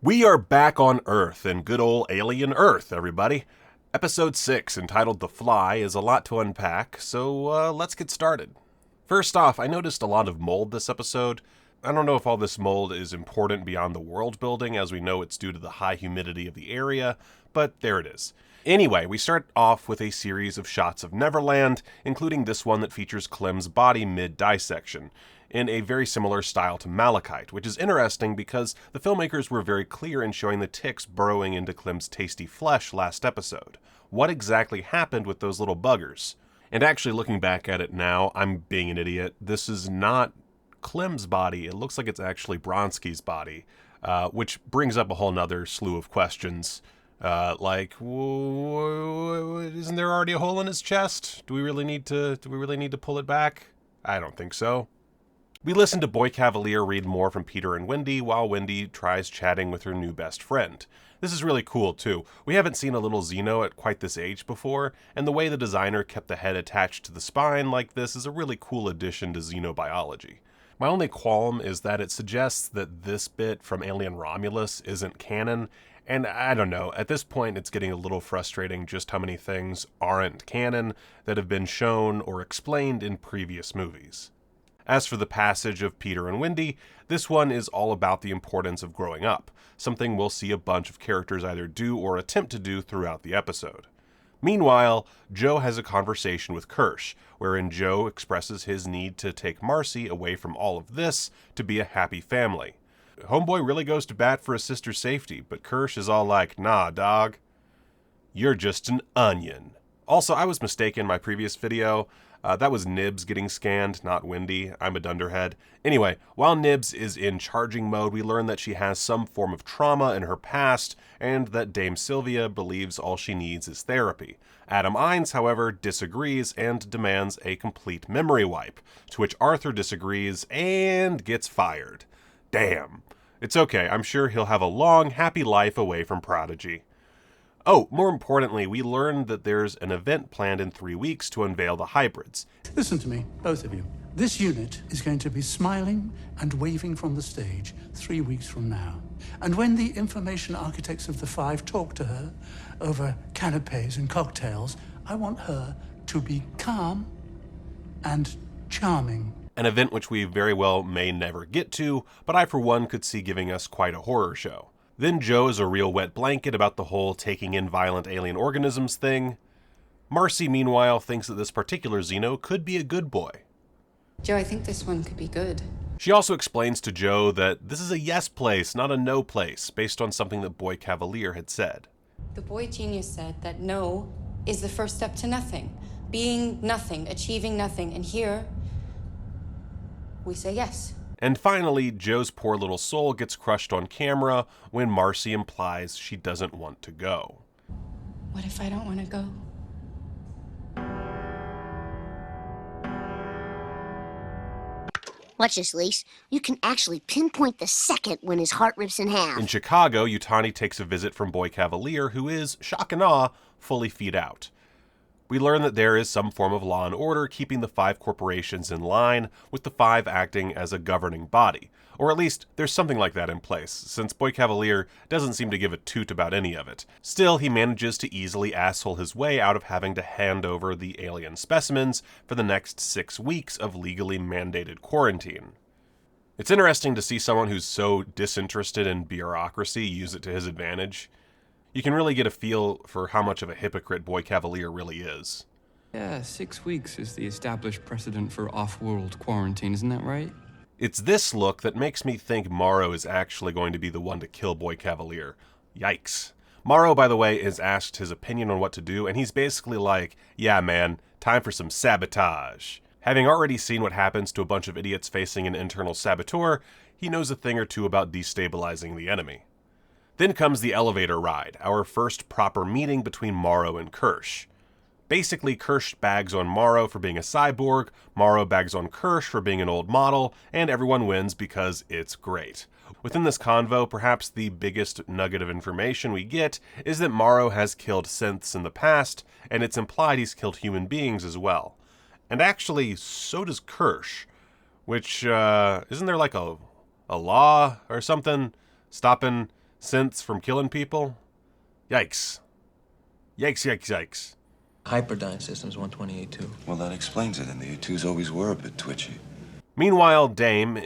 We are back on Earth, in good old alien Earth, everybody. Episode 6, entitled The Fly, is a lot to unpack, so let's get started. First off, I noticed a lot of mold this episode. I don't know if all this mold is important beyond the world building, as we know it's due to the high humidity of the area, but there it is. Anyway, we start off with a series of shots of Neverland, including this one that features Clem's body mid-dissection, in a very similar style to Malachite, which is interesting because the filmmakers were very clear in showing the ticks burrowing into Clem's tasty flesh last episode. What exactly happened with those little buggers? And actually, looking back at it now, I'm being an idiot. This is not Clem's body. It looks like it's actually Bronski's body, which brings up a whole nother slew of questions. Isn't there already a hole in his chest? Do we really need to pull it back? I don't think so. We listen to Boy Cavalier read more from Peter and Wendy while Wendy tries chatting with her new best friend. This is really cool too. We haven't seen a little Xeno at quite this age before, and the way the designer kept the head attached to the spine like this is a really cool addition to xenobiology. My only qualm is that it suggests that this bit from Alien Romulus isn't canon, and I don't know, at this point it's getting a little frustrating just how many things aren't canon that have been shown or explained in previous movies. As for the passage of Peter and Wendy, this one is all about the importance of growing up, something we'll see a bunch of characters either do or attempt to do throughout the episode. Meanwhile, Joe has a conversation with Kirsch, wherein Joe expresses his need to take Marcy away from all of this to be a happy family. Homeboy really goes to bat for his sister's safety, but Kirsch is all like, nah, dog. You're just an onion. Also, I was mistaken in my previous video. That was Nibs getting scanned, not Wendy. I'm a dunderhead. Anyway, while Nibs is in charging mode, we learn that she has some form of trauma in her past, and that Dame Sylvia believes all she needs is therapy. Adam Ines, however, disagrees and demands a complete memory wipe, to which Arthur disagrees and gets fired. Damn. It's okay, I'm sure he'll have a long, happy life away from Prodigy. Oh, more importantly, we learned that there's an event planned in 3 weeks to unveil the hybrids. Listen to me, both of you. This unit is going to be smiling and waving from the stage 3 weeks from now. And when the information architects of the Five talk to her over canapes and cocktails, I want her to be calm and charming. An event which we very well may never get to, but I for one could see giving us quite a horror show. Then Joe is a real wet blanket about the whole taking in violent alien organisms thing. Marcy, meanwhile, thinks that this particular Xeno could be a good boy. Joe, I think this one could be good. She also explains to Joe that this is a yes place, not a no place, based on something that Boy Cavalier had said. The boy genius said that no is the first step to nothing. Being nothing, achieving nothing, and here, we say yes. And finally, Joe's poor little soul gets crushed on camera when Marcy implies she doesn't want to go. What if I don't want to go? Watch this, Lise. You can actually pinpoint the second when his heart rips in half. In Chicago, Yutani takes a visit from Boy Cavalier, who is, shock and awe, fully feed out. We learn that there is some form of law and order keeping the Five corporations in line, with the Five acting as a governing body. Or at least, there's something like that in place, since Boy Cavalier doesn't seem to give a toot about any of it. Still, he manages to easily asshole his way out of having to hand over the alien specimens for the next 6 weeks of legally mandated quarantine. It's interesting to see someone who's so disinterested in bureaucracy use it to his advantage. You can really get a feel for how much of a hypocrite Boy Cavalier really is. Yeah, 6 weeks is the established precedent for off-world quarantine, isn't that right? It's this look that makes me think Morrow is actually going to be the one to kill Boy Cavalier. Yikes. Morrow, by the way, is asked his opinion on what to do, and he's basically like, yeah man, time for some sabotage. Having already seen what happens to a bunch of idiots facing an internal saboteur, he knows a thing or two about destabilizing the enemy. Then comes the elevator ride, our first proper meeting between Morrow and Kirsch. Basically, Kirsch bags on Morrow for being a cyborg, Morrow bags on Kirsch for being an old model, and everyone wins because it's great. Within this convo, perhaps the biggest nugget of information we get is that Morrow has killed synths in the past, and it's implied he's killed human beings as well. And actually, so does Kirsch, which, isn't there like a law or something stopping synths from killing people? Yikes. Yikes, yikes, yikes. Hyperdyne Systems 128 too. Well, that explains it, and the A2s always were a bit twitchy. Meanwhile, Dame,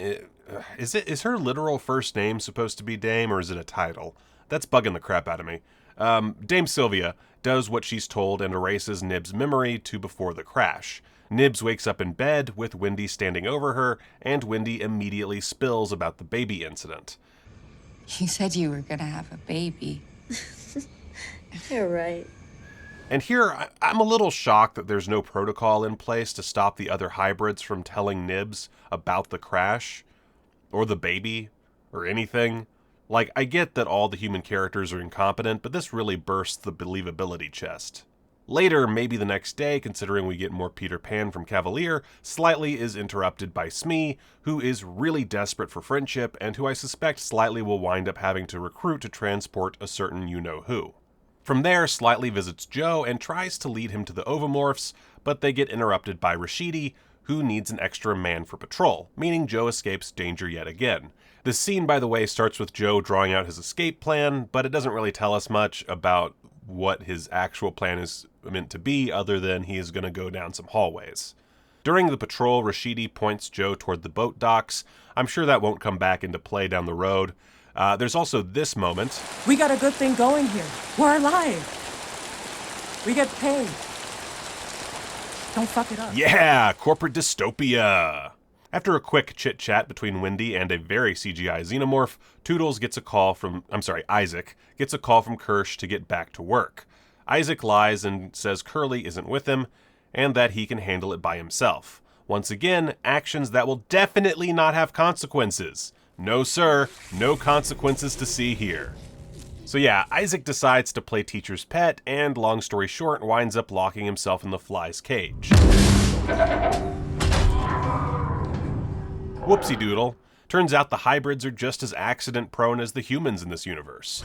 is her literal first name supposed to be Dame, or is it a title? That's bugging the crap out of me. Dame Sylvia does what she's told and erases Nib's memory to before the crash. Nibs wakes up in bed with Wendy standing over her, and Wendy immediately spills about the baby incident. You said you were gonna have a baby. You're right. And here, I'm a little shocked that there's no protocol in place to stop the other hybrids from telling Nibs about the crash, or the baby, or anything. Like, I get that all the human characters are incompetent, but this really bursts the believability chest. Later, maybe the next day, considering we get more Peter Pan from Cavalier, Slightly is interrupted by Smee, who is really desperate for friendship, and who I suspect Slightly will wind up having to recruit to transport a certain you-know-who. From there, Slightly visits Joe and tries to lead him to the Ovomorphs, but they get interrupted by Rashidi, who needs an extra man for patrol, meaning Joe escapes danger yet again. This scene, by the way, starts with Joe drawing out his escape plan, but it doesn't really tell us much about what his actual plan is meant to be, other than he is going to go down some hallways. During the patrol, Rashidi points Joe toward the boat docks. I'm sure that won't come back into play down the road. There's also this moment. We got a good thing going here. We're alive. We get paid. Don't fuck it up. Yeah, corporate dystopia. After a quick chit-chat between Wendy and a very CGI xenomorph, Isaac gets a call from Kirsch to get back to work. Isaac lies and says Curly isn't with him, and that he can handle it by himself. Once again, actions that will definitely not have consequences. No sir, no consequences to see here. So yeah, Isaac decides to play teacher's pet, and long story short, winds up locking himself in the fly's cage. Whoopsie doodle. Turns out the hybrids are just as accident prone as the humans in this universe.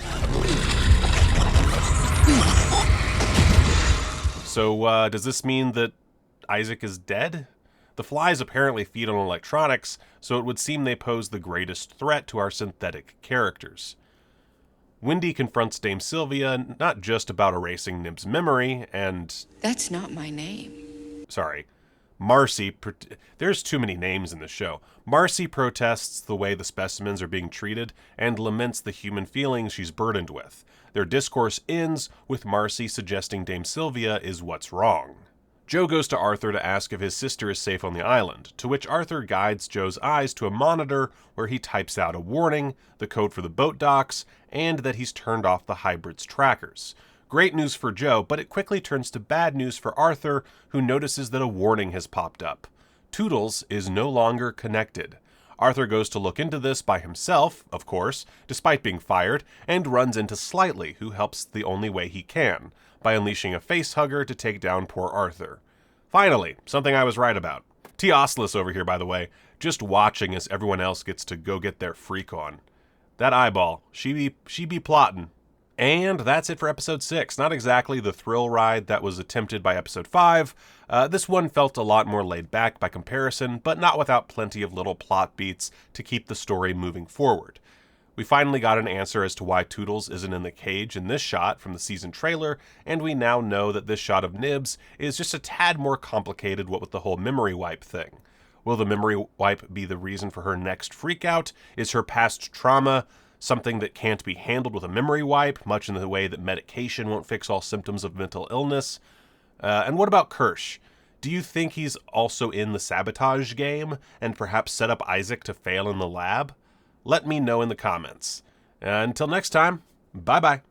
So does this mean that Isaac is dead? The flies apparently feed on electronics, so it would seem they pose the greatest threat to our synthetic characters. Wendy confronts Dame Sylvia not just about erasing Nib's memory, and... That's not my name. Sorry. Marcy, there's too many names in the show. Marcy protests the way the specimens are being treated and laments the human feelings she's burdened with. Their discourse ends with Marcy suggesting Dame Sylvia is what's wrong. Joe goes to Arthur to ask if his sister is safe on the island, to which Arthur guides Joe's eyes to a monitor where he types out a warning, the code for the boat docks, and that he's turned off the hybrid's trackers. Great news for Joe, but it quickly turns to bad news for Arthur, who notices that a warning has popped up. Toodles is no longer connected. Arthur goes to look into this by himself, of course, despite being fired, and runs into Slightly, who helps the only way he can, by unleashing a facehugger to take down poor Arthur. Finally, something I was right about. Teoslus over here, by the way, just watching as everyone else gets to go get their freak on. That eyeball, she be plotting. And that's it for episode 6. Not exactly the thrill ride that was attempted by episode 5. This one felt a lot more laid back by comparison, but not without plenty of little plot beats to keep the story moving forward. We finally got an answer as to why Toodles isn't in the cage in this shot from the season trailer, and we now know that this shot of Nibs is just a tad more complicated, what with the whole memory wipe thing. Will the memory wipe be the reason for her next freakout? Is her past trauma something that can't be handled with a memory wipe, much in the way that medication won't fix all symptoms of mental illness? And what about Kirsch? Do you think he's also in the Sabotage game and perhaps set up Isaac to fail in the lab? Let me know in the comments. Until next time, bye-bye.